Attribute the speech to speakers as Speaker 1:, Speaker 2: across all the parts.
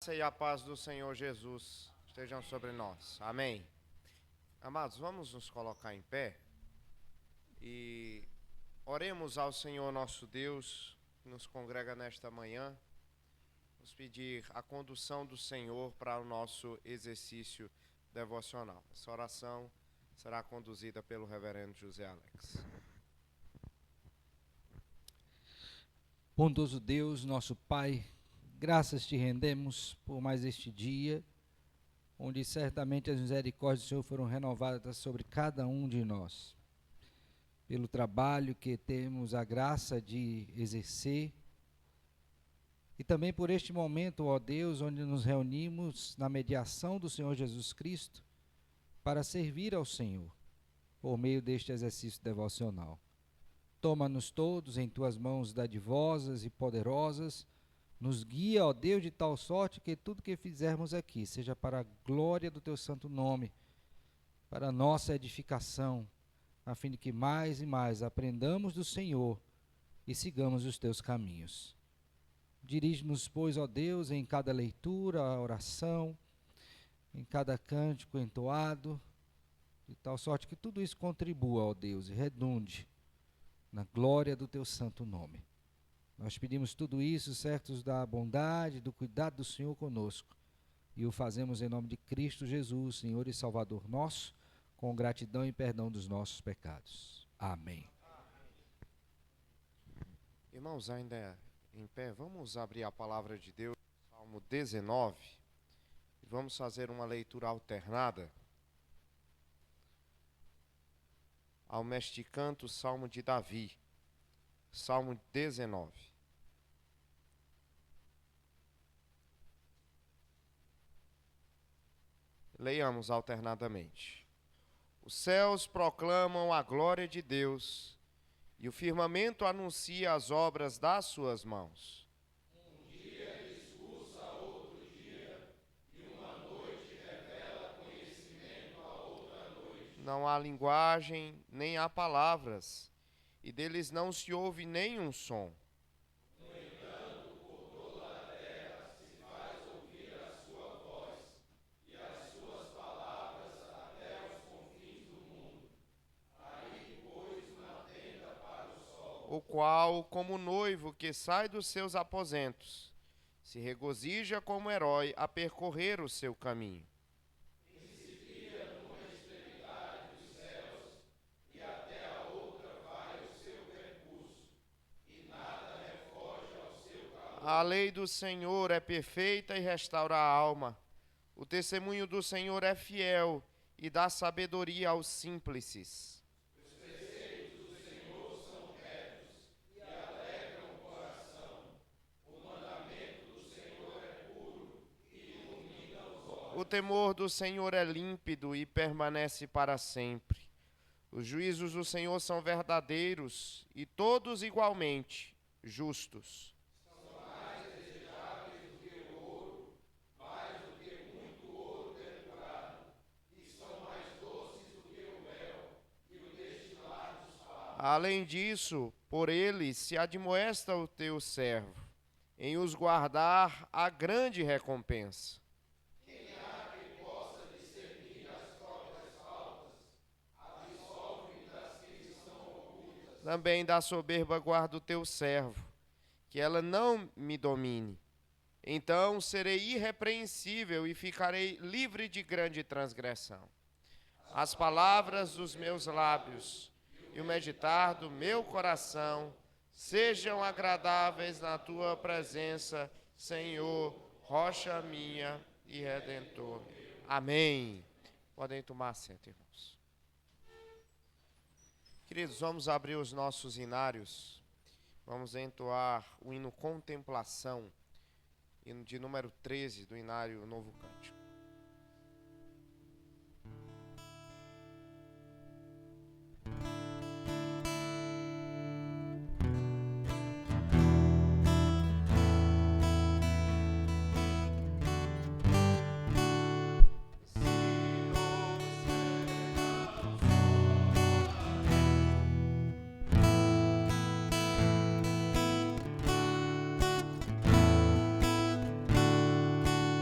Speaker 1: E a paz do Senhor Jesus estejam sobre nós. Amém. Amados, vamos nos colocar em pé e oremos ao Senhor nosso Deus, que nos congrega nesta manhã, nos pedir a condução do Senhor para o nosso exercício devocional. Essa oração será conduzida pelo reverendo José Alex.
Speaker 2: Bondoso Deus, nosso Pai, graças te rendemos por mais este dia, onde certamente as misericórdias do Senhor foram renovadas sobre cada um de nós. Pelo trabalho que temos a graça de exercer, e também por este momento, ó Deus, onde nos reunimos na mediação do Senhor Jesus Cristo, para servir ao Senhor, por meio deste exercício devocional. Toma-nos todos em tuas mãos dadivosas e poderosas, nos guia, ó Deus, de tal sorte que tudo que fizermos aqui seja para a glória do teu santo nome, para a nossa edificação, a fim de que mais e mais aprendamos do Senhor e sigamos os teus caminhos. Dirige-nos, pois, ó Deus, em cada leitura, oração, em cada cântico entoado, de tal sorte que tudo isso contribua, ó Deus, e redunde na glória do teu santo nome. Nós pedimos tudo isso, certos da bondade, do cuidado do Senhor conosco, e o fazemos em nome de Cristo Jesus, Senhor e Salvador nosso, com gratidão e perdão dos nossos pecados. Amém.
Speaker 1: Irmãos, ainda em pé, vamos abrir a palavra de Deus, Salmo 19, e vamos fazer uma leitura alternada ao mesticanto Salmo de Davi, Salmo 19. Leiamos alternadamente. Os céus proclamam a glória de Deus, e o firmamento anuncia as obras das suas mãos.
Speaker 3: Um dia discursa a outro dia, e uma noite revela conhecimento a outra noite.
Speaker 1: Não há linguagem, nem há palavras, e deles não se ouve nenhum som.
Speaker 3: No entanto, por toda a terra se faz ouvir a sua voz, e as suas palavras até os confins do mundo. Aí pôs uma tenda para o sol,
Speaker 1: O qual, como noivo que sai dos seus aposentos, se regozija como herói a percorrer o seu caminho.
Speaker 3: principia numa extremidade dos céus, e até a outra vai o seu percurso, e nada refoge ao seu calor.
Speaker 1: A lei do Senhor é perfeita e restaura a alma. O testemunho do Senhor é fiel e dá sabedoria aos simples.
Speaker 3: Os preceitos do Senhor são retos e alegram o coração. O mandamento do Senhor é puro e ilumina os olhos.
Speaker 1: O temor do Senhor é límpido e permanece para sempre. Os juízos do Senhor são verdadeiros e todos igualmente justos.
Speaker 3: São mais desejáveis do que o ouro, mais do que muito ouro depurado, e são mais doces do que o mel e o destilar dos favos.
Speaker 1: Além disso, por eles se admoesta o teu servo, em os guardar a grande recompensa.
Speaker 3: Quem há que possa discernir as próprias faltas, absolve das que lhe são ocultas.
Speaker 1: Também da soberba guarda o teu servo, que ela não me domine. Então serei irrepreensível e ficarei livre de grande transgressão. As palavras dos meus lábios e o meditar do meu coração sejam agradáveis na tua presença, Senhor, rocha minha e redentor. Amém. Podem tomar assento, irmãos. Queridos, vamos abrir os nossos hinários. Vamos entoar o hino Contemplação, hino de número 13 do hinário Novo Cântico.
Speaker 3: Se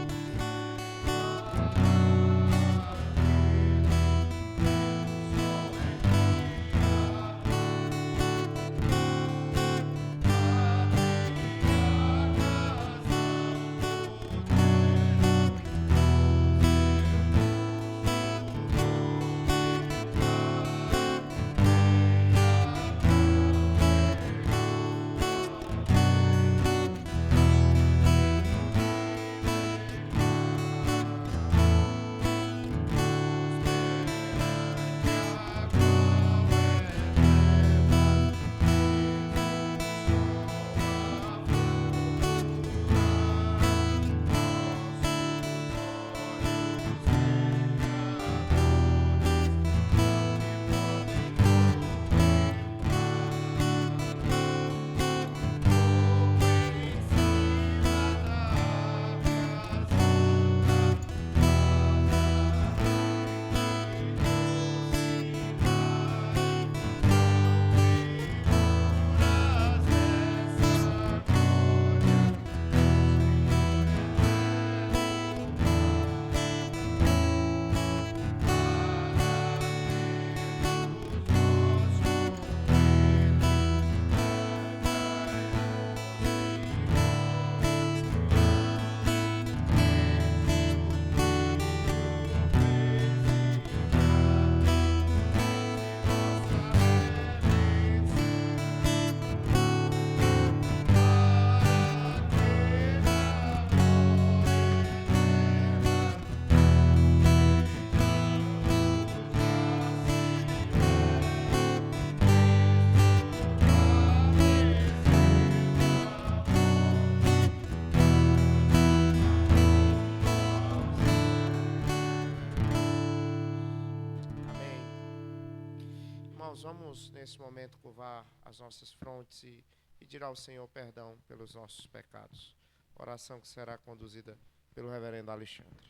Speaker 1: Irmãos, vamos nesse momento curvar as nossas frontes e pedir ao Senhor perdão pelos nossos pecados. Oração que será conduzida pelo reverendo Alexandre.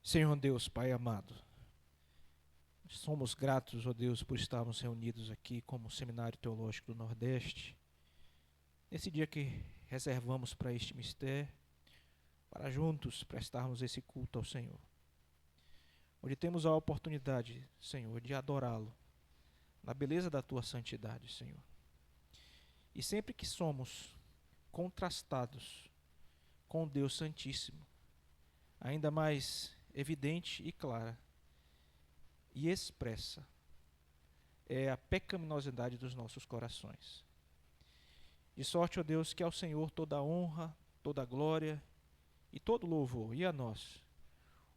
Speaker 4: Senhor Deus, Pai amado, somos gratos, ó Deus, por estarmos reunidos aqui como Seminário Teológico do Nordeste, nesse dia que reservamos para este mistério, para juntos prestarmos esse culto ao Senhor, onde temos a oportunidade, Senhor, de adorá-lo, na beleza da Tua santidade, Senhor. E sempre que somos contrastados com o Deus Santíssimo, ainda mais evidente e clara e expressa é a pecaminosidade dos nossos corações. De sorte, ó Deus, que ao Senhor toda a honra, toda a glória e todo louvor, e a nós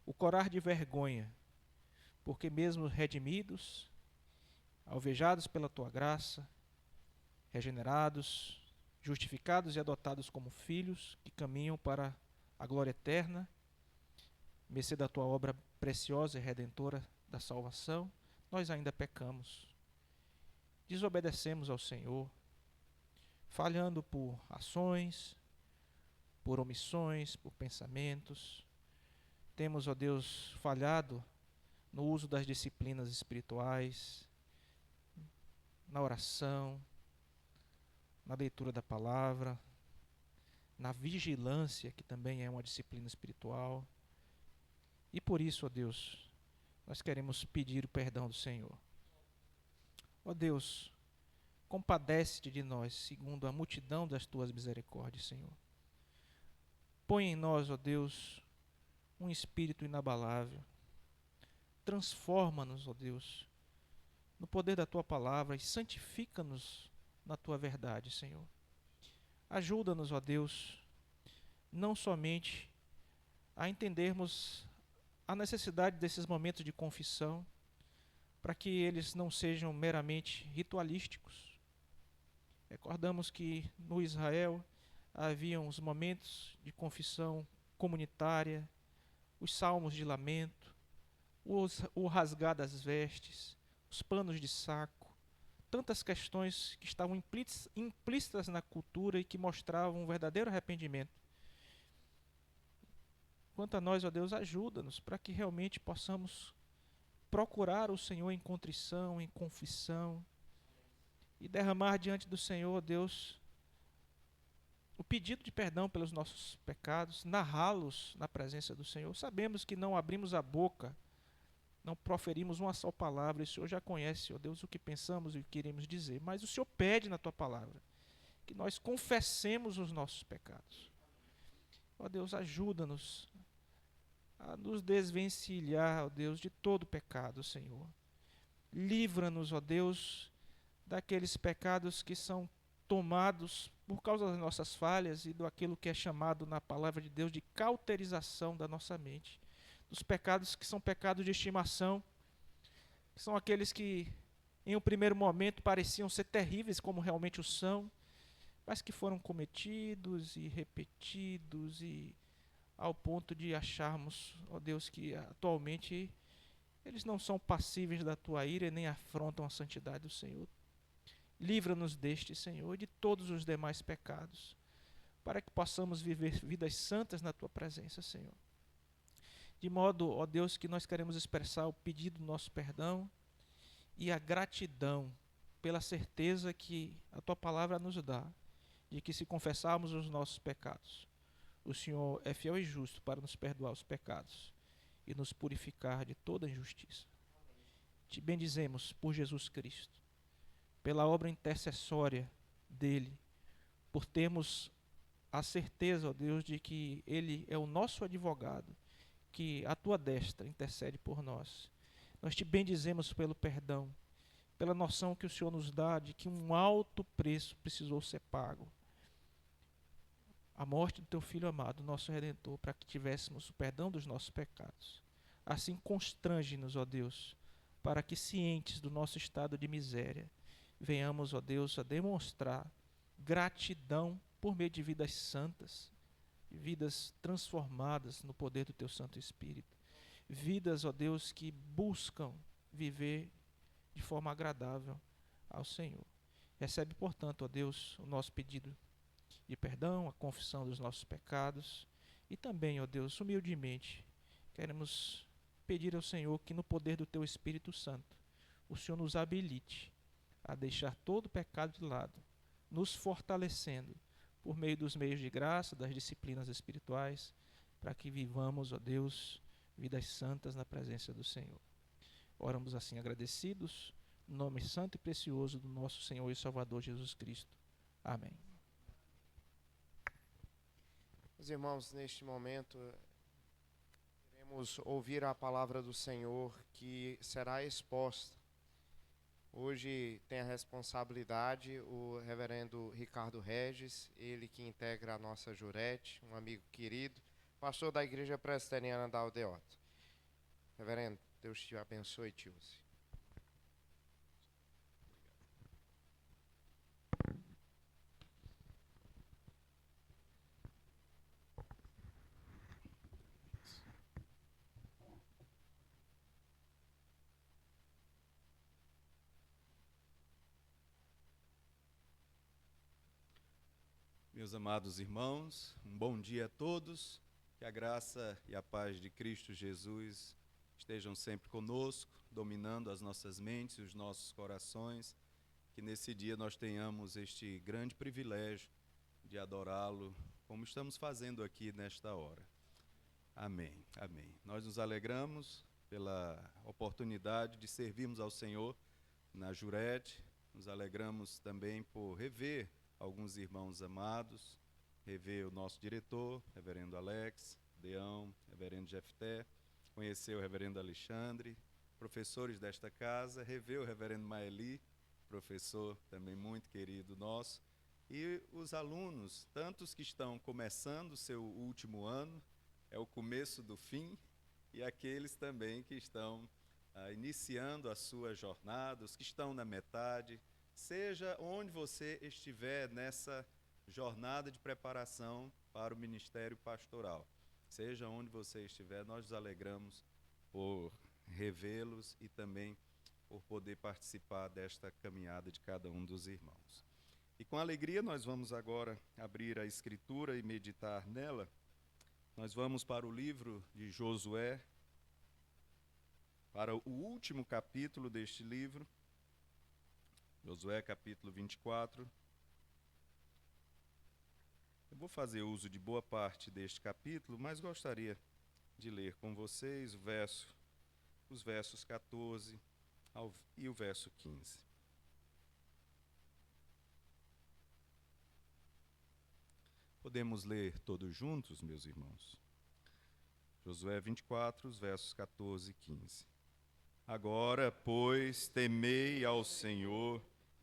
Speaker 4: o corar de vergonha, porque mesmo redimidos, alvejados pela Tua graça, regenerados, justificados e adotados como filhos que caminham para a glória eterna, mercê da Tua obra preciosa e redentora da salvação, nós ainda pecamos, desobedecemos ao Senhor, falhando por ações, por omissões, por pensamentos. Temos, ó Deus, falhado no uso das disciplinas espirituais, na oração, na leitura da palavra, na vigilância, que também é uma disciplina espiritual. E por isso, ó Deus, nós queremos pedir o perdão do Senhor. Ó Deus, compadece-te de nós, segundo a multidão das Tuas misericórdias, Senhor. Põe em nós, ó Deus, um espírito inabalável. Transforma-nos, ó Deus, no poder da Tua palavra e santifica-nos na Tua verdade, Senhor. Ajuda-nos, ó Deus, não somente a entendermos a necessidade desses momentos de confissão, para que eles não sejam meramente ritualísticos. Recordamos que no Israel havia os momentos de confissão comunitária, os salmos de lamento, o rasgar das vestes, os panos de saco, tantas questões que estavam implícitas na cultura e que mostravam um verdadeiro arrependimento. Quanto a nós, ó Deus, ajuda-nos para que realmente possamos procurar o Senhor em contrição, em confissão e derramar diante do Senhor, ó Deus, o pedido de perdão pelos nossos pecados, narrá-los na presença do Senhor. Sabemos que não abrimos a boca, não proferimos uma só palavra, e o Senhor já conhece, ó Deus, o que pensamos e o que queremos dizer, mas o Senhor pede na Tua palavra que nós confessemos os nossos pecados. Ó Deus, ajuda-nos a nos desvencilhar, ó Deus, de todo pecado, Senhor. Livra-nos, ó Deus, daqueles pecados que são tomados por causa das nossas falhas e daquilo que é chamado na palavra de Deus de cauterização da nossa mente. Dos pecados que são pecados de estimação, que são aqueles que em um primeiro momento pareciam ser terríveis, como realmente o são, mas que foram cometidos e repetidos e ao ponto de acharmos, ó Deus, que atualmente eles não são passíveis da Tua ira e nem afrontam a santidade do Senhor. Livra-nos deste, Senhor, e de todos os demais pecados, para que possamos viver vidas santas na Tua presença, Senhor. De modo, ó Deus, que nós queremos expressar o pedido do nosso perdão e a gratidão pela certeza que a Tua palavra nos dá, de que se confessarmos os nossos pecados, o Senhor é fiel e justo para nos perdoar os pecados e nos purificar de toda injustiça. Te bendizemos por Jesus Cristo, pela obra intercessória dele, por termos a certeza, ó Deus, de que Ele é o nosso advogado, que à Tua destra intercede por nós. Nós Te bendizemos pelo perdão, pela noção que o Senhor nos dá de que um alto preço precisou ser pago. A morte do Teu Filho amado, nosso Redentor, para que tivéssemos o perdão dos nossos pecados. Assim constrange-nos, ó Deus, para que cientes do nosso estado de miséria, venhamos, ó Deus, a demonstrar gratidão por meio de vidas santas, vidas transformadas no poder do Teu Santo Espírito. Vidas, ó Deus, que buscam viver de forma agradável ao Senhor. Recebe, portanto, ó Deus, o nosso pedido de perdão, a confissão dos nossos pecados e também, ó Deus, humildemente, queremos pedir ao Senhor que no poder do Teu Espírito Santo, o Senhor nos habilite a deixar todo o pecado de lado, nos fortalecendo por meio dos meios de graça, das disciplinas espirituais, para que vivamos, ó Deus, vidas santas na presença do Senhor. Oramos assim agradecidos, no nome santo e precioso do nosso Senhor e Salvador Jesus Cristo. Amém.
Speaker 1: Meus irmãos, neste momento, queremos ouvir a palavra do Senhor que será exposta. Hoje tem a responsabilidade o reverendo Ricardo Regis, ele que integra a nossa jurete, um amigo querido, pastor da Igreja Presbiteriana da Aldeota. Reverendo, Deus te abençoe e te use.
Speaker 5: Meus amados irmãos, um bom dia a todos, que a graça e a paz de Cristo Jesus estejam sempre conosco, dominando as nossas mentes e os nossos corações, que nesse dia nós tenhamos este grande privilégio de adorá-lo, como estamos fazendo aqui nesta hora. Amém, amém. Nós nos alegramos pela oportunidade de servirmos ao Senhor na Jurete, nos alegramos também por rever alguns irmãos amados, rever o nosso diretor, reverendo Alex, Deão, reverendo Jefté, conhecer o reverendo Alexandre, professores desta casa, rever o reverendo Maeli, professor também muito querido nosso, e os alunos, tantos que estão começando o seu último ano, é o começo do fim, e aqueles também que estão iniciando a sua jornada, os que estão na metade. Seja onde você estiver nessa jornada de preparação para o ministério pastoral, seja onde você estiver, nós nos alegramos por revê-los e também por poder participar desta caminhada de cada um dos irmãos. E com alegria nós vamos agora abrir a Escritura e meditar nela. Nós vamos para o livro de Josué, para o último capítulo deste livro, Josué capítulo 24. Eu vou fazer uso de boa parte deste capítulo, mas gostaria de ler com vocês os versos 14 e o verso 15. Podemos ler todos juntos, meus irmãos? Josué 24, os versos 14 e 15. Agora, pois, temei ao Senhor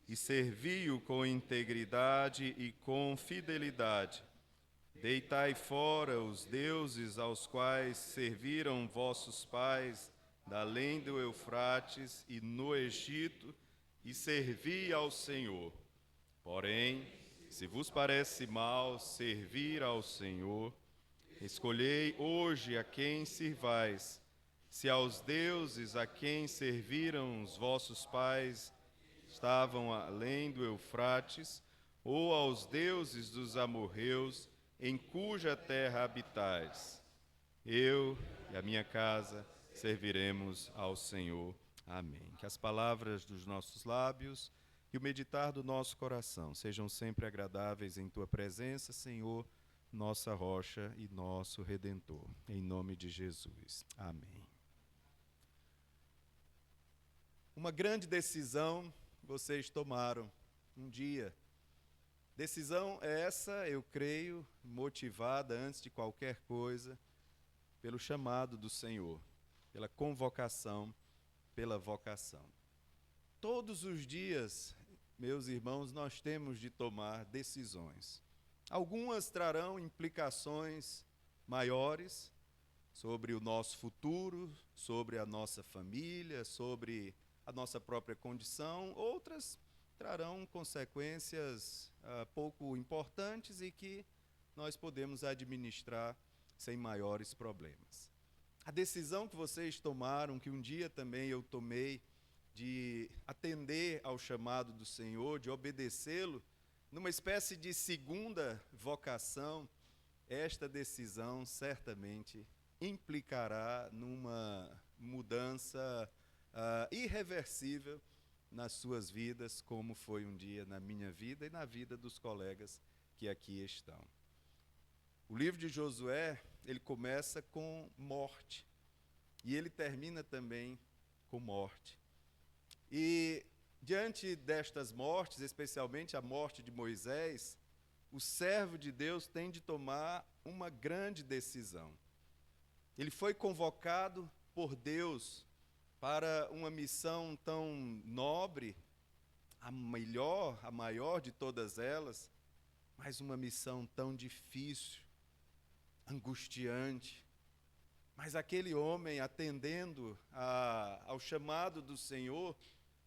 Speaker 5: e servi-o com integridade e com fidelidade. Deitai fora os deuses aos quais serviram vossos pais, da além do Eufrates e no Egito, e servi ao Senhor. Porém, se vos parece mal servir ao Senhor, escolhei hoje a quem sirvais, se aos deuses a quem serviram os vossos pais estavam além do Eufrates, ou aos deuses dos amorreus, em cuja terra habitais. Eu e a minha casa serviremos ao Senhor. Amém. Que as palavras dos nossos lábios e o meditar do nosso coração sejam sempre agradáveis em Tua presença, Senhor, nossa rocha e nosso Redentor. Em nome de Jesus. Amém. Uma grande decisão vocês tomaram um dia. Decisão essa, eu creio, motivada antes de qualquer coisa pelo chamado do Senhor, pela convocação, pela vocação. Todos os dias, meus irmãos, nós temos de tomar decisões. Algumas trarão implicações maiores sobre o nosso futuro, sobre a nossa família, sobre a nossa própria condição, outras trarão consequências pouco importantes e que nós podemos administrar sem maiores problemas. A decisão que vocês tomaram, que um dia também eu tomei, de atender ao chamado do Senhor, de obedecê-lo, numa espécie de segunda vocação, esta decisão certamente implicará numa mudança irreversível nas suas vidas, como foi um dia na minha vida e na vida dos colegas que aqui estão. O livro de Josué, ele começa com morte e ele termina também com morte. E diante destas mortes, especialmente a morte de Moisés, o servo de Deus tem de tomar uma grande decisão. Ele foi convocado por Deus para uma missão tão nobre, a maior de todas elas, mas uma missão tão difícil, angustiante. Mas aquele homem, atendendo ao chamado do Senhor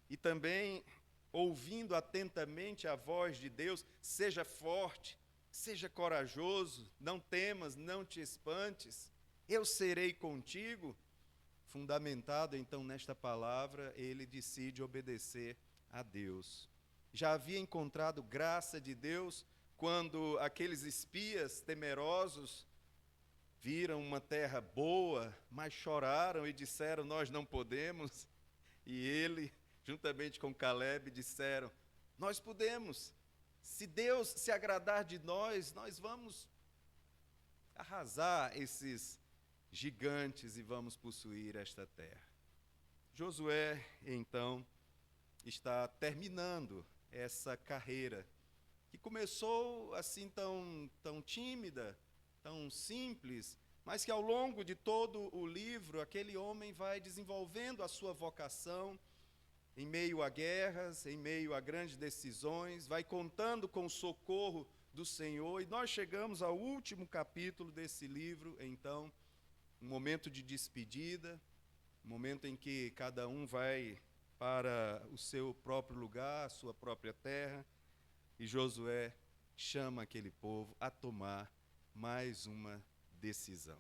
Speaker 5: e também ouvindo atentamente a voz de Deus, seja forte, seja corajoso, não temas, não te espantes, eu serei contigo. Fundamentado então nesta palavra, ele decide obedecer a Deus. Já havia encontrado graça de Deus quando aqueles espias temerosos viram uma terra boa, mas choraram e disseram, nós não podemos. E ele, juntamente com Caleb, disseram, nós podemos. Se Deus se agradar de nós, nós vamos arrasar esses gigantes e vamos possuir esta terra. Josué, então, está terminando essa carreira que começou assim tão tímida, tão simples, mas que ao longo de todo o livro, aquele homem vai desenvolvendo a sua vocação em meio a guerras, em meio a grandes decisões, vai contando com o socorro do Senhor, e nós chegamos ao último capítulo desse livro, então, um momento de despedida, um momento em que cada um vai para o seu próprio lugar, a sua própria terra, e Josué chama aquele povo a tomar mais uma decisão.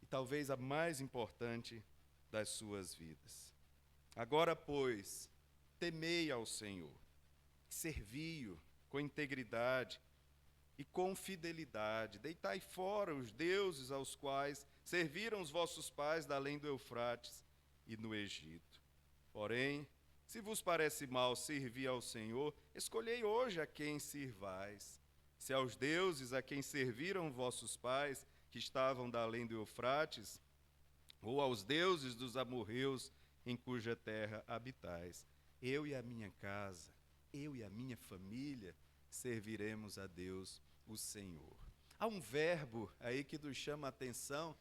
Speaker 5: E talvez a mais importante das suas vidas. Agora, pois, temei ao Senhor, servi-o com integridade e com fidelidade. Deitai fora os deuses aos quais serviram os vossos pais da além do Eufrates e no Egito. Porém, se vos parece mal servir ao Senhor, escolhei hoje a quem sirvais. Se aos deuses a quem serviram vossos pais, que estavam da além do Eufrates, ou aos deuses dos amorreus, em cuja terra habitais, eu e a minha casa, eu e a minha família, serviremos a Deus, o Senhor. Há um verbo aí que nos chama a atenção,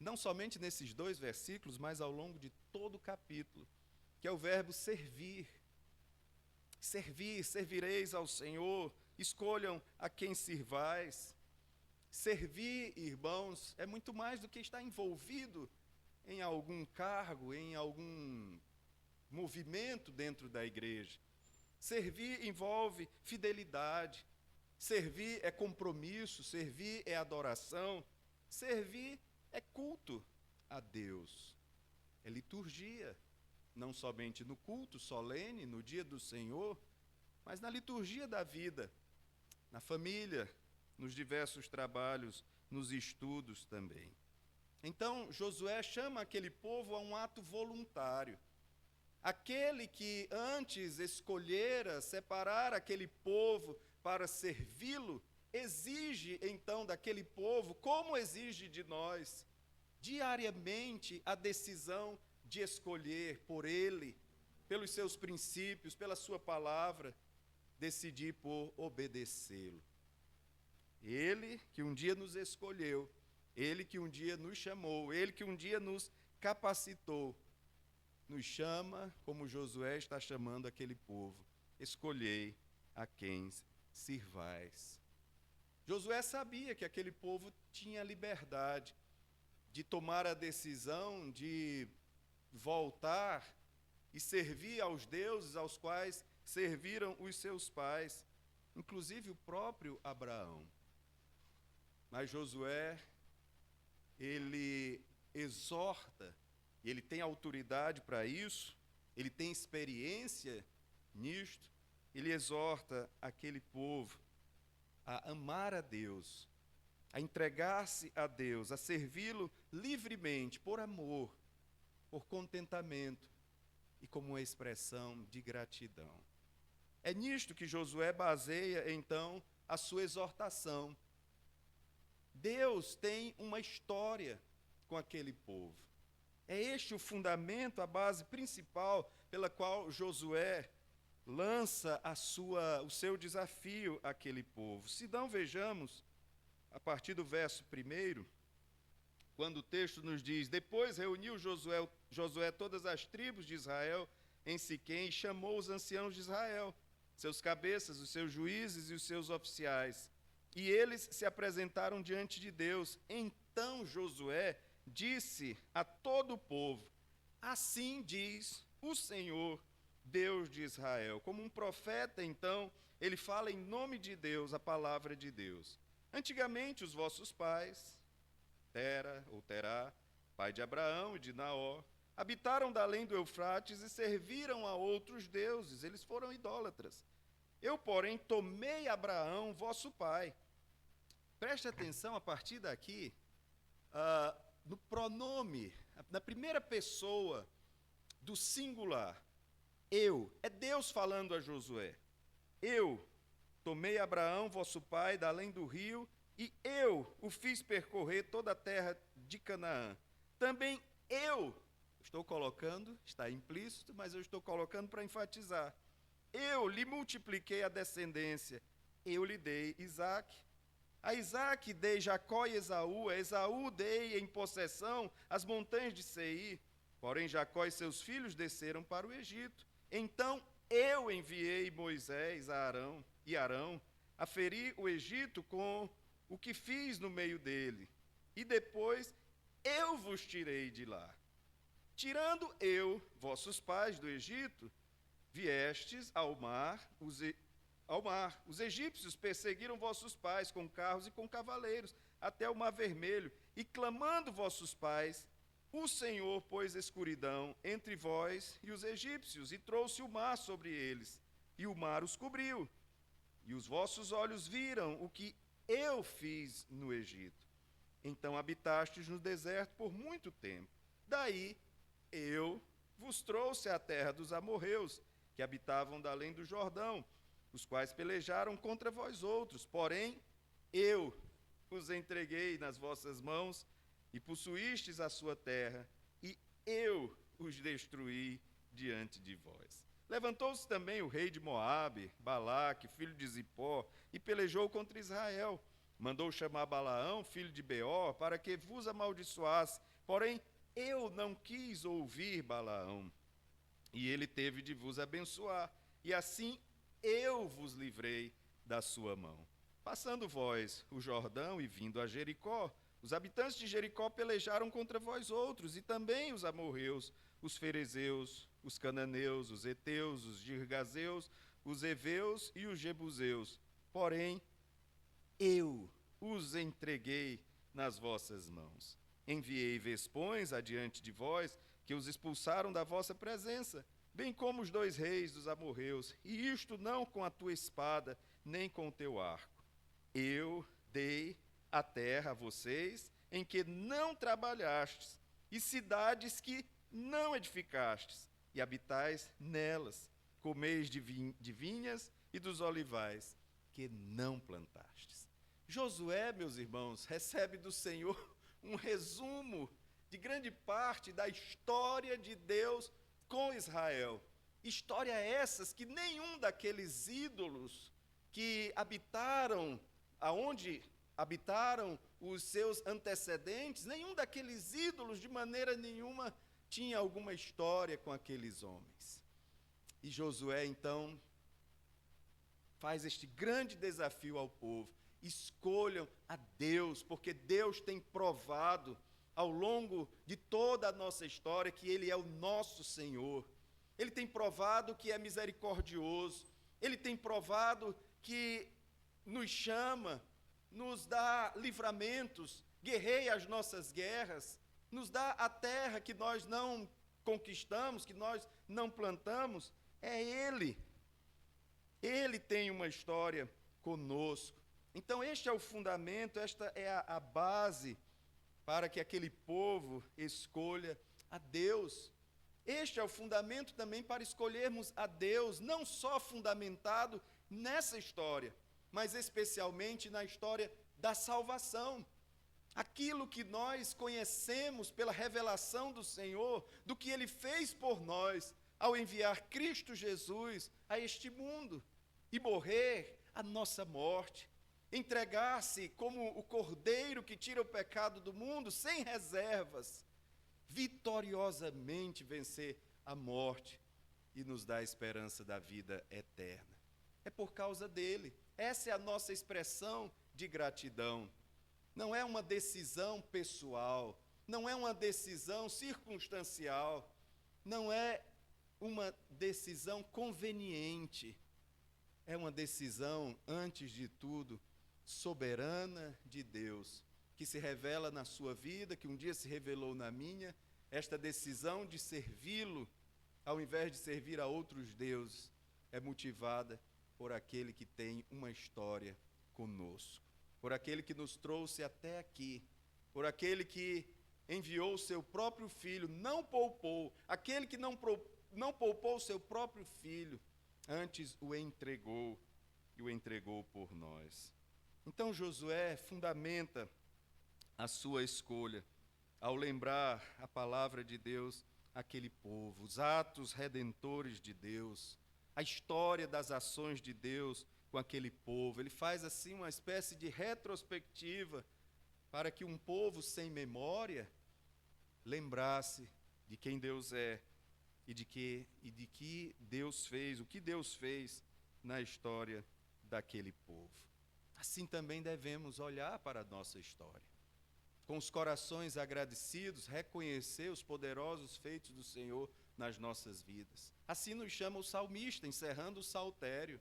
Speaker 5: não somente nesses 2 versículos, mas ao longo de todo o capítulo, que é o verbo servir. Servir, servireis ao Senhor, escolham a quem sirvais. Servir, irmãos, é muito mais do que estar envolvido em algum cargo, em algum movimento dentro da igreja. Servir envolve fidelidade, servir é compromisso, servir é adoração, servir é culto a Deus, é liturgia, não somente no culto solene, no dia do Senhor, mas na liturgia da vida, na família, nos diversos trabalhos, nos estudos também. Então, Josué chama aquele povo a um ato voluntário. Aquele que antes escolhera separar aquele povo para servi-lo, exige então daquele povo, como exige de nós, diariamente a decisão de escolher por ele, pelos seus princípios, pela sua palavra, decidir por obedecê-lo. Ele que um dia nos escolheu, ele que um dia nos chamou, ele que um dia nos capacitou, nos chama como Josué está chamando aquele povo. Escolhei a quem sirvais. Josué sabia que aquele povo tinha liberdade de tomar a decisão de voltar e servir aos deuses aos quais serviram os seus pais, inclusive o próprio Abraão. Mas Josué, ele exorta, e ele tem autoridade para isso, ele tem experiência nisto, ele exorta aquele povo a amar a Deus, a entregar-se a Deus, a servi-lo livremente, por amor, por contentamento e como uma expressão de gratidão. É nisto que Josué baseia, então, a sua exortação. Deus tem uma história com aquele povo. É este o fundamento, a base principal pela qual Josué lança o seu desafio àquele povo. Se não, vejamos, a partir do verso 1, quando o texto nos diz: depois reuniu Josué todas as tribos de Israel em Siquém e chamou os anciãos de Israel, seus cabeças, os seus juízes e os seus oficiais. E eles se apresentaram diante de Deus. Então Josué disse a todo o povo: assim diz o Senhor, Deus de Israel. Como um profeta, então, ele fala em nome de Deus a palavra de Deus. Antigamente, os vossos pais, Tera ou Terá, pai de Abraão e de Naor, habitaram da além do Eufrates e serviram a outros deuses. Eles foram idólatras. Eu, porém, tomei Abraão, vosso pai. Preste atenção a partir daqui, no pronome, na primeira pessoa do singular. Eu, é Deus falando a Josué. Eu tomei Abraão, vosso pai, da além do rio, e eu o fiz percorrer toda a terra de Canaã. Também eu, estou colocando, está implícito, mas eu estou colocando para enfatizar. Eu lhe multipliquei a descendência, eu lhe dei Isaque. A Isaque dei Jacó e Esaú, a Esaú dei em possessão as montanhas de Seir. Porém Jacó e seus filhos desceram para o Egito. Então eu enviei Moisés a Arão a ferir o Egito com o que fiz no meio dele. E depois eu vos tirei de lá. Tirando eu, vossos pais, do Egito, viestes ao mar. Os egípcios perseguiram vossos pais com carros e com cavaleiros até o mar vermelho. E clamando vossos pais, o Senhor pôs escuridão entre vós e os egípcios, e trouxe o mar sobre eles, e o mar os cobriu. E os vossos olhos viram o que eu fiz no Egito. Então habitastes no deserto por muito tempo. Daí eu vos trouxe à terra dos amorreus, que habitavam da além do Jordão, os quais pelejaram contra vós outros. Porém, eu os entreguei nas vossas mãos, e possuístes a sua terra, e eu os destruí diante de vós. Levantou-se também o rei de Moabe, Balaque, filho de Zipó, e pelejou contra Israel. Mandou chamar Balaão, filho de Beor, para que vos amaldiçoasse. Porém, eu não quis ouvir Balaão, e ele teve de vos abençoar. E assim eu vos livrei da sua mão. Passando vós o Jordão e vindo a Jericó, os habitantes de Jericó pelejaram contra vós outros, e também os amorreus, os ferezeus, os cananeus, os heteus, os girgazeus, os heveus e os jebuseus. Porém, eu os entreguei nas vossas mãos. Enviei vespões adiante de vós, que os expulsaram da vossa presença, bem como os 2 reis dos amorreus, e isto não com a tua espada, nem com o teu arco. Eu dei a terra a vocês, em que não trabalhastes, e cidades que não edificastes, e habitais nelas. Comeis de vinhas e dos olivais, que não plantastes. Josué, meus irmãos, recebe do Senhor um resumo de grande parte da história de Deus com Israel. História essas que nenhum daqueles ídolos que habitaram, aonde habitaram os seus antecedentes, nenhum daqueles ídolos de maneira nenhuma tinha alguma história com aqueles homens. E Josué, então, faz este grande desafio ao povo: escolham a Deus, porque Deus tem provado ao longo de toda a nossa história que Ele é o nosso Senhor. Ele tem provado que é misericordioso, Ele tem provado que nos chama nos dá livramentos, guerreia as nossas guerras, nos dá a terra que nós não conquistamos, que nós não plantamos, é Ele. Ele tem uma história conosco. Então, este é o fundamento, esta é a base para que aquele povo escolha a Deus. Este é o fundamento também para escolhermos a Deus, não só fundamentado nessa história, mas especialmente na história da salvação. Aquilo que nós conhecemos pela revelação do Senhor, do que Ele fez por nós, ao enviar Cristo Jesus a este mundo e morrer a nossa morte, entregar-se como o Cordeiro que tira o pecado do mundo, sem reservas, vitoriosamente vencer a morte e nos dar a esperança da vida eterna. É por causa dele. Essa é a nossa expressão de gratidão. Não é uma decisão pessoal, não é uma decisão circunstancial, não é uma decisão conveniente. É uma decisão, antes de tudo, soberana de Deus, que se revela na sua vida, que um dia se revelou na minha. Esta decisão de servi-lo, ao invés de servir a outros deuses, é motivada por aquele que tem uma história conosco, por aquele que nos trouxe até aqui, por aquele que enviou o seu próprio filho, não poupou, aquele que não poupou o seu próprio filho, antes o entregou, e o entregou por nós. Então Josué fundamenta a sua escolha ao lembrar a palavra de Deus àquele povo, os atos redentores de Deus, a história das ações de Deus com aquele povo. Ele faz assim uma espécie de retrospectiva para que um povo sem memória lembrasse de quem Deus é e de que Deus fez, o que Deus fez na história daquele povo. Assim também devemos olhar para a nossa história. Com os corações agradecidos, reconhecer os poderosos feitos do Senhor nas nossas vidas. Assim nos chama o salmista, encerrando o saltério.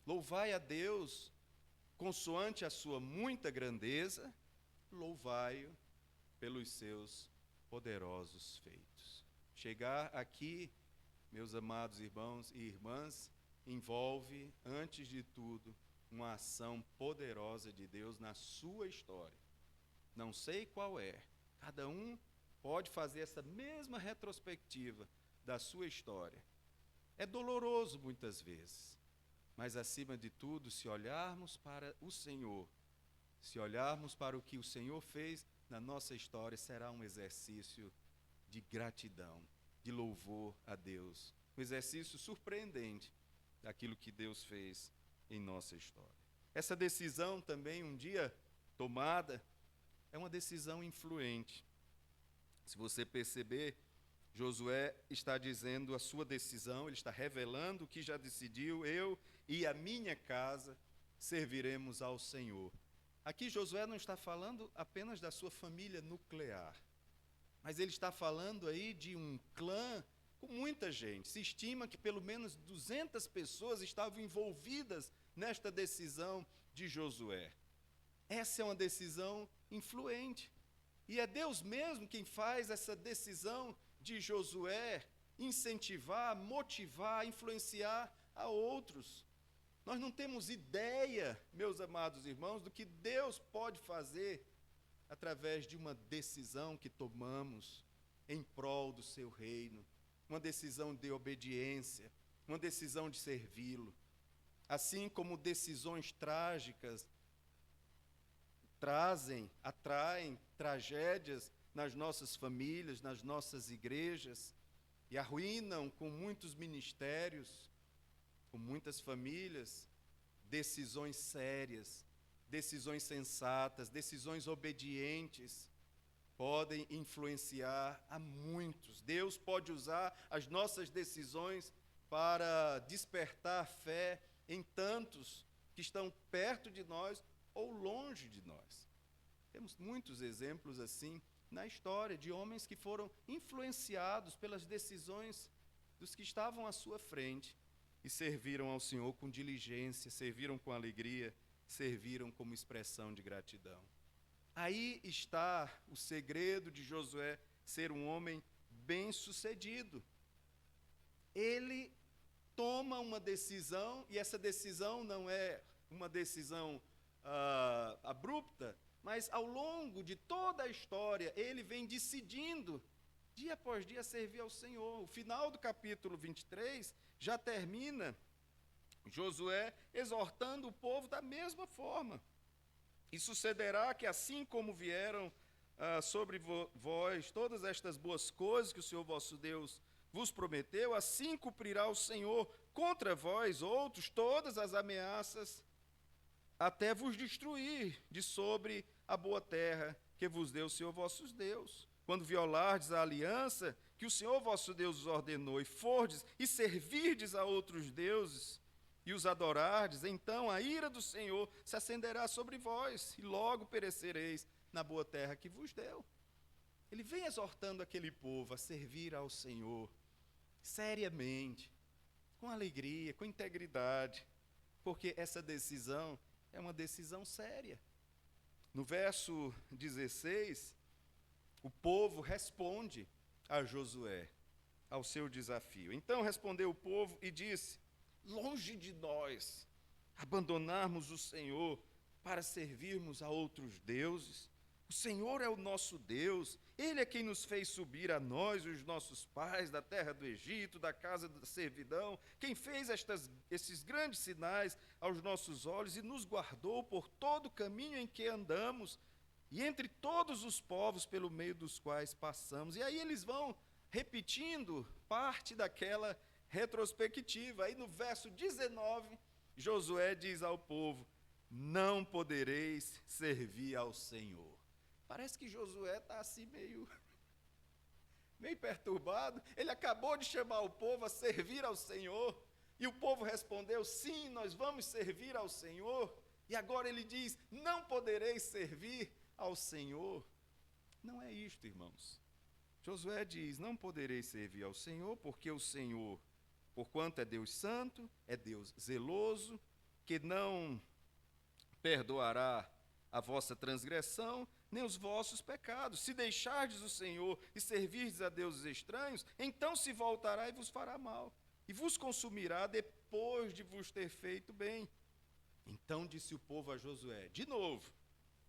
Speaker 5: Louvai a Deus, consoante a sua muita grandeza, louvai-o pelos seus poderosos feitos. Chegar aqui, meus amados irmãos e irmãs, envolve, antes de tudo, uma ação poderosa de Deus na sua história. Não sei qual é, cada um pode fazer essa mesma retrospectiva da sua história. É doloroso muitas vezes, mas acima de tudo, se olharmos para o Senhor, se olharmos para o que o Senhor fez na nossa história, será um exercício de gratidão, de louvor a Deus. Um exercício surpreendente daquilo que Deus fez em nossa história. Essa decisão também, um dia tomada, é uma decisão influente. Se você perceber, Josué está dizendo a sua decisão, ele está revelando o que já decidiu: eu e a minha casa serviremos ao Senhor. Aqui Josué não está falando apenas da sua família nuclear, mas ele está falando aí de um clã com muita gente. Se estima que pelo menos 200 pessoas estavam envolvidas nesta decisão de Josué. Essa é uma decisão influente. E é Deus mesmo quem faz essa decisão de Josué incentivar, motivar, influenciar a outros. Nós não temos ideia, meus amados irmãos, do que Deus pode fazer através de uma decisão que tomamos em prol do seu reino, uma decisão de obediência, uma decisão de servi-lo. Assim como decisões trágicas atraem tragédias nas nossas famílias, nas nossas igrejas, e arruinam com muitos ministérios, com muitas famílias, decisões sérias, decisões sensatas, decisões obedientes, podem influenciar a muitos. Deus pode usar as nossas decisões para despertar fé em tantos que estão perto de nós ou longe de nós. Temos muitos exemplos assim na história, de homens que foram influenciados pelas decisões dos que estavam à sua frente e serviram ao Senhor com diligência, serviram com alegria serviram como expressão de gratidão. Aí está o segredo de Josué ser um homem bem-sucedido. Ele toma uma decisão, e essa decisão não é uma decisão abrupta, mas ao longo de toda a história, ele vem decidindo, dia após dia, servir ao Senhor. O final do capítulo 23 já termina Josué exortando o povo da mesma forma. E sucederá que assim como vieram sobre vós todas estas boas coisas que o Senhor vosso Deus vos prometeu, assim cumprirá o Senhor contra vós outros todas as ameaças, até vos destruir de sobre a boa terra que vos deu o Senhor vosso Deus. Quando violardes a aliança que o Senhor vosso Deus vos ordenou, e fordes e servirdes a outros deuses, e os adorardes, então a ira do Senhor se acenderá sobre vós, e logo perecereis na boa terra que vos deu. Ele vem exortando aquele povo a servir ao Senhor, seriamente, com alegria, com integridade, porque essa decisão é uma decisão séria. No verso 16, o povo responde a Josué, ao seu desafio. Então respondeu o povo e disse: longe de nós abandonarmos o Senhor para servirmos a outros deuses. O Senhor é o nosso Deus, Ele é quem nos fez subir a nós e os nossos pais da terra do Egito, da casa da servidão, quem fez esses grandes sinais aos nossos olhos e nos guardou por todo o caminho em que andamos e entre todos os povos pelo meio dos quais passamos. E aí eles vão repetindo parte daquela retrospectiva. Aí no verso 19, Josué diz ao povo: não podereis servir ao Senhor. Parece que Josué está assim meio perturbado. Ele acabou de chamar o povo a servir ao Senhor, e o povo respondeu: sim, nós vamos servir ao Senhor. E agora ele diz: não podereis servir ao Senhor. Não é isto, irmãos. Josué diz: não podereis servir ao Senhor, porque o Senhor, porquanto é Deus santo, é Deus zeloso, que não perdoará a vossa transgressão, nem os vossos pecados. Se deixardes o Senhor e servirdes a deuses estranhos, então se voltará e vos fará mal, e vos consumirá depois de vos ter feito bem. Então disse o povo a Josué, de novo: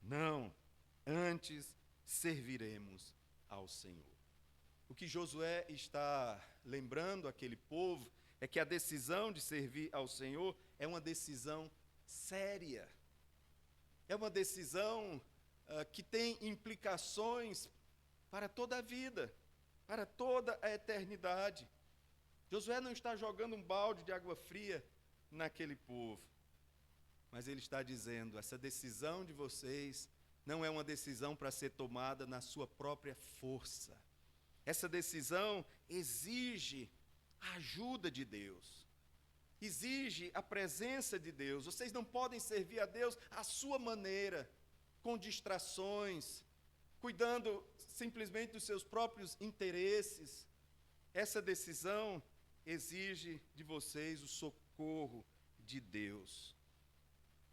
Speaker 5: não, antes serviremos ao Senhor. O que Josué está lembrando aquele povo é que a decisão de servir ao Senhor é uma decisão séria. É uma decisão que tem implicações para toda a vida, para toda a eternidade. Josué não está jogando um balde de água fria naquele povo, mas ele está dizendo: essa decisão de vocês não é uma decisão para ser tomada na sua própria força. Essa decisão exige a ajuda de Deus, exige a presença de Deus. Vocês não podem servir a Deus à sua maneira, com distrações, cuidando simplesmente dos seus próprios interesses. Essa decisão exige de vocês o socorro de Deus.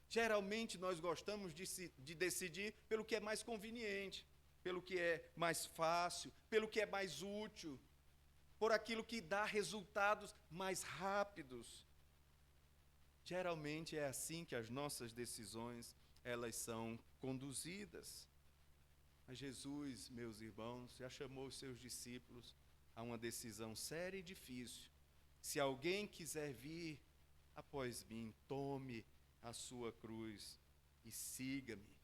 Speaker 5: Geralmente nós gostamos de decidir pelo que é mais conveniente, pelo que é mais fácil, pelo que é mais útil, por aquilo que dá resultados mais rápidos. Geralmente é assim que as nossas decisões, elas são conduzidas. Mas Jesus, meus irmãos, já chamou os seus discípulos a uma decisão séria e difícil. Se alguém quiser vir após mim, tome a sua cruz e siga-me.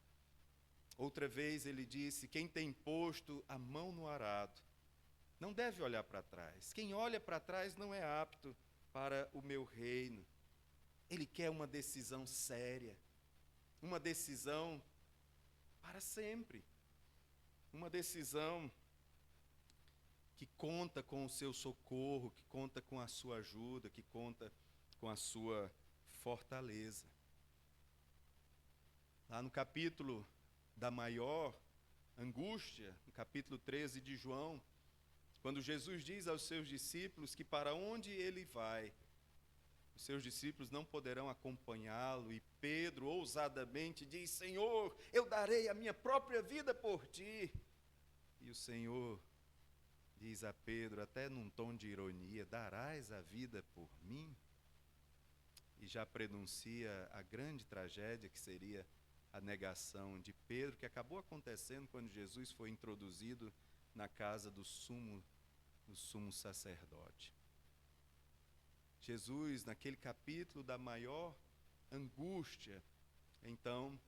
Speaker 5: Outra vez ele disse: quem tem posto a mão no arado não deve olhar para trás. Quem olha para trás não é apto para o meu reino. Ele quer uma decisão séria, uma decisão para sempre, uma decisão que conta com o seu socorro, que conta com a sua ajuda, que conta com a sua fortaleza. Lá no capítulo da maior angústia, no capítulo 13 de João, quando Jesus diz aos seus discípulos que para onde ele vai, o os seus discípulos não poderão acompanhá-lo, e Pedro ousadamente diz: Senhor, eu darei a minha própria vida por ti. E o Senhor diz a Pedro, até num tom de ironia: darás a vida por mim? E já prenuncia a grande tragédia que seria a negação de Pedro, que acabou acontecendo quando Jesus foi introduzido na casa do sumo sacerdote. Jesus, naquele capítulo da maior angústia, então,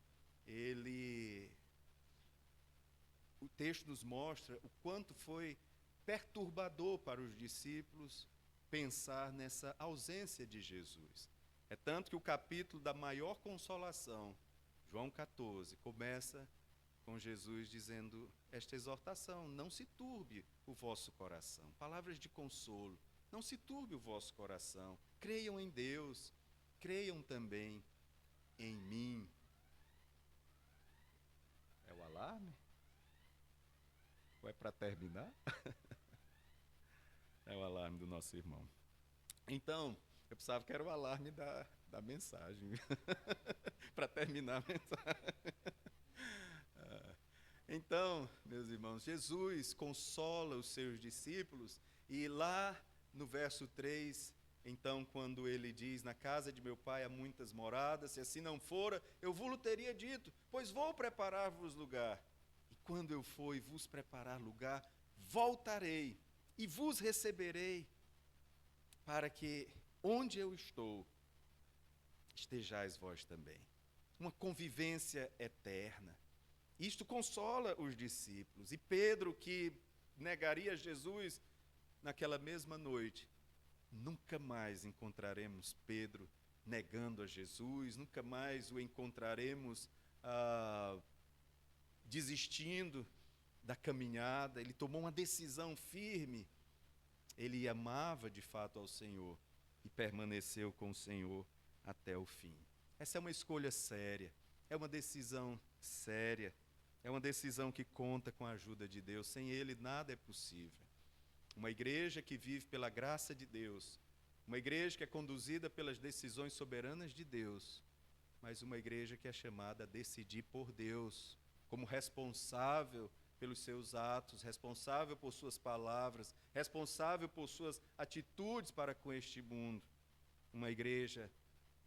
Speaker 5: o texto nos mostra o quanto foi perturbador para os discípulos pensar nessa ausência de Jesus. É tanto que o capítulo da maior consolação, João 14, começa com Jesus dizendo esta exortação: não se turbe o vosso coração. Palavras de consolo: não se turbe o vosso coração. Creiam em Deus, creiam também em mim. É o alarme? Ou é para terminar? É o alarme do nosso irmão. Então, eu pensava que era o alarme da mensagem, para terminar a mensagem. Então, meus irmãos, Jesus consola os seus discípulos, e lá no verso 3, então, quando ele diz: na casa de meu pai há muitas moradas, se assim não fora, eu vos teria dito, pois vou preparar-vos lugar. E quando eu for e vos preparar lugar, voltarei e vos receberei, para que onde eu estou, estejais vós também. Uma convivência eterna. Isto consola os discípulos. E Pedro, que negaria Jesus naquela mesma noite, nunca mais encontraremos Pedro negando a Jesus, nunca mais o encontraremos desistindo da caminhada. Ele tomou uma decisão firme. Ele amava de fato ao Senhor e permaneceu com o Senhor até o fim. Essa é uma escolha séria, é uma decisão séria, é uma decisão que conta com a ajuda de Deus. Sem Ele nada é possível. Uma igreja que vive pela graça de Deus, uma igreja que é conduzida pelas decisões soberanas de Deus, mas uma igreja que é chamada a decidir por Deus, como responsável pelos seus atos, responsável por suas palavras, responsável por suas atitudes para com este mundo. Uma igreja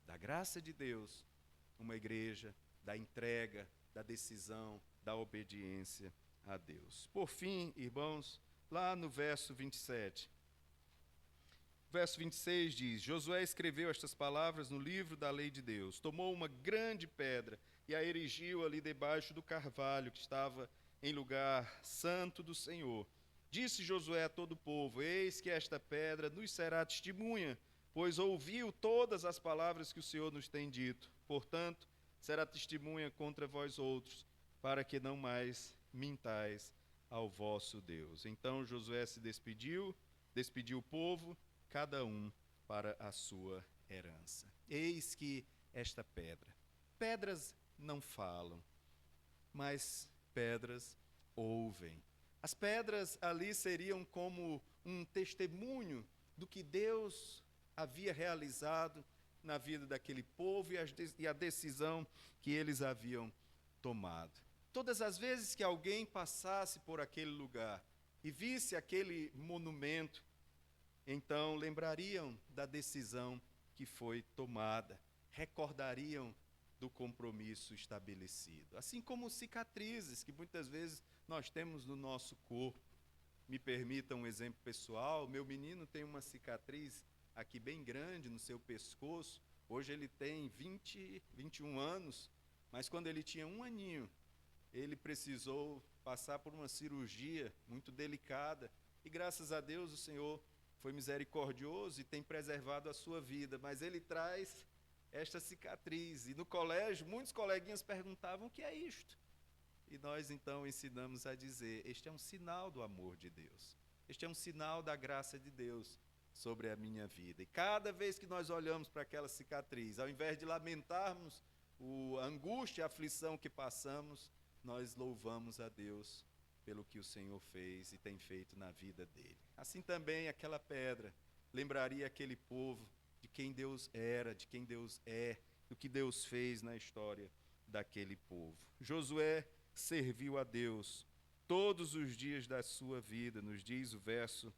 Speaker 5: da graça de Deus, uma igreja da entrega, da decisão, da obediência a Deus. Por fim, irmãos, lá no verso 27, verso 26 diz: Josué escreveu estas palavras no livro da lei de Deus, tomou uma grande pedra e a erigiu ali debaixo do carvalho que estava em lugar santo do Senhor. Disse Josué a todo o povo: eis que esta pedra nos será testemunha, pois ouviu todas as palavras que o Senhor nos tem dito. Portanto, será testemunha contra vós outros, para que não mais mintais ao vosso Deus. Então Josué se despediu o povo, cada um para a sua herança. Eis que esta pedra. Pedras não falam, mas pedras ouvem. As pedras ali seriam como um testemunho do que Deus havia realizado na vida daquele povo e a decisão que eles haviam tomado. Todas as vezes que alguém passasse por aquele lugar e visse aquele monumento, então lembrariam da decisão que foi tomada, recordariam do compromisso estabelecido. Assim como cicatrizes que muitas vezes nós temos no nosso corpo. Me permita um exemplo pessoal: meu menino tem uma cicatriz aqui bem grande no seu pescoço. Hoje ele tem 21 anos, mas quando ele tinha 1 aninho, ele precisou passar por uma cirurgia muito delicada, e graças a Deus o Senhor foi misericordioso e tem preservado a sua vida, mas ele traz esta cicatriz. E no colégio, muitos coleguinhas perguntavam: o que é isto? E nós então ensinamos a dizer: este é um sinal do amor de Deus, este é um sinal da graça de Deus sobre a minha vida. E cada vez que nós olhamos para aquela cicatriz, ao invés de lamentarmos a angústia e a aflição que passamos, nós louvamos a Deus pelo que o Senhor fez e tem feito na vida dele. Assim também aquela pedra lembraria aquele povo de quem Deus era, de quem Deus é, do que Deus fez na história daquele povo. Josué serviu a Deus todos os dias da sua vida, nos diz o verso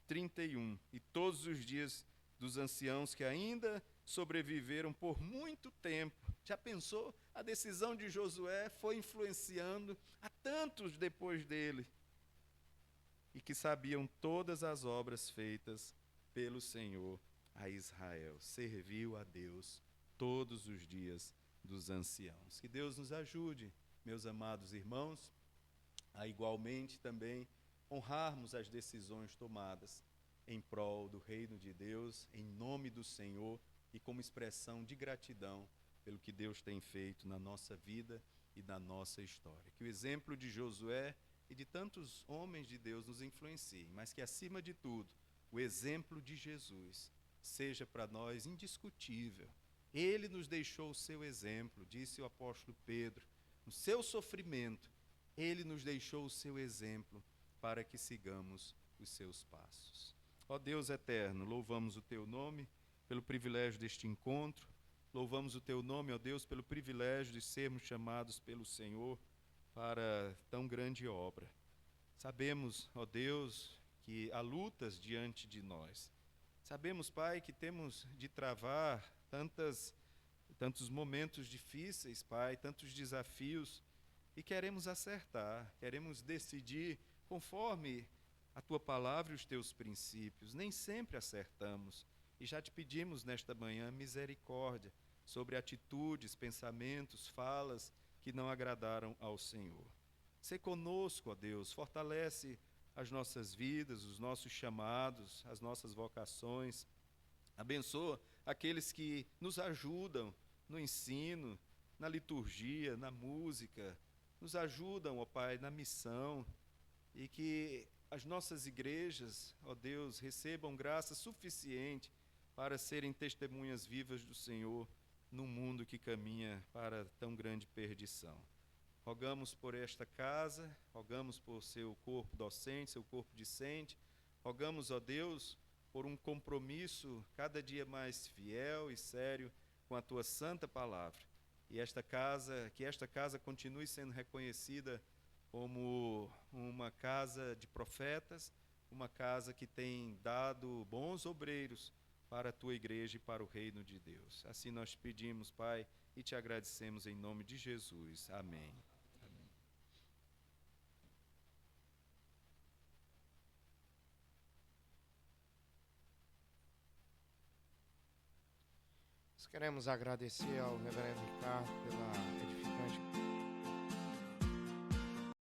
Speaker 5: 31, e todos os dias dos anciãos que ainda sobreviveram por muito tempo. Já pensou? A decisão de Josué foi influenciando a tantos depois dele, e que sabiam todas as obras feitas pelo Senhor a Israel. Serviu a Deus todos os dias dos anciãos. Que Deus nos ajude, meus amados irmãos, a igualmente também honrarmos as decisões tomadas em prol do reino de Deus, em nome do Senhor e como expressão de gratidão pelo que Deus tem feito na nossa vida e na nossa história. Que o exemplo de Josué e de tantos homens de Deus nos influenciem, mas que, acima de tudo, o exemplo de Jesus seja para nós indiscutível. Ele nos deixou o seu exemplo, disse o apóstolo Pedro, no seu sofrimento, ele nos deixou o seu exemplo para que sigamos os seus passos. Ó Deus eterno, louvamos o teu nome pelo privilégio deste encontro, louvamos o teu nome, ó Deus, pelo privilégio de sermos chamados pelo Senhor para tão grande obra. Sabemos, ó Deus, que há lutas diante de nós. Sabemos, Pai, que temos de travar tantos momentos difíceis, Pai, tantos desafios, e queremos acertar, queremos decidir conforme a Tua palavra e os Teus princípios. Nem sempre acertamos, e já te pedimos nesta manhã misericórdia sobre atitudes, pensamentos, falas que não agradaram ao Senhor. Sê conosco, ó Deus, fortalece as nossas vidas, os nossos chamados, as nossas vocações. Abençoa aqueles que nos ajudam no ensino, na liturgia, na música, nos ajudam, ó Pai, na missão, e que as nossas igrejas, ó Deus, recebam graça suficiente para serem testemunhas vivas do Senhor num mundo que caminha para tão grande perdição. Rogamos por esta casa, rogamos por seu corpo docente, seu corpo discente, rogamos, ó Deus, por um compromisso cada dia mais fiel e sério com a Tua santa palavra. E que esta casa continue sendo reconhecida como uma casa de profetas, uma casa que tem dado bons obreiros para a Tua igreja e para o reino de Deus. Assim nós pedimos, Pai, e te agradecemos em nome de Jesus. Amém.
Speaker 1: Nós queremos agradecer ao reverendo Ricardo pela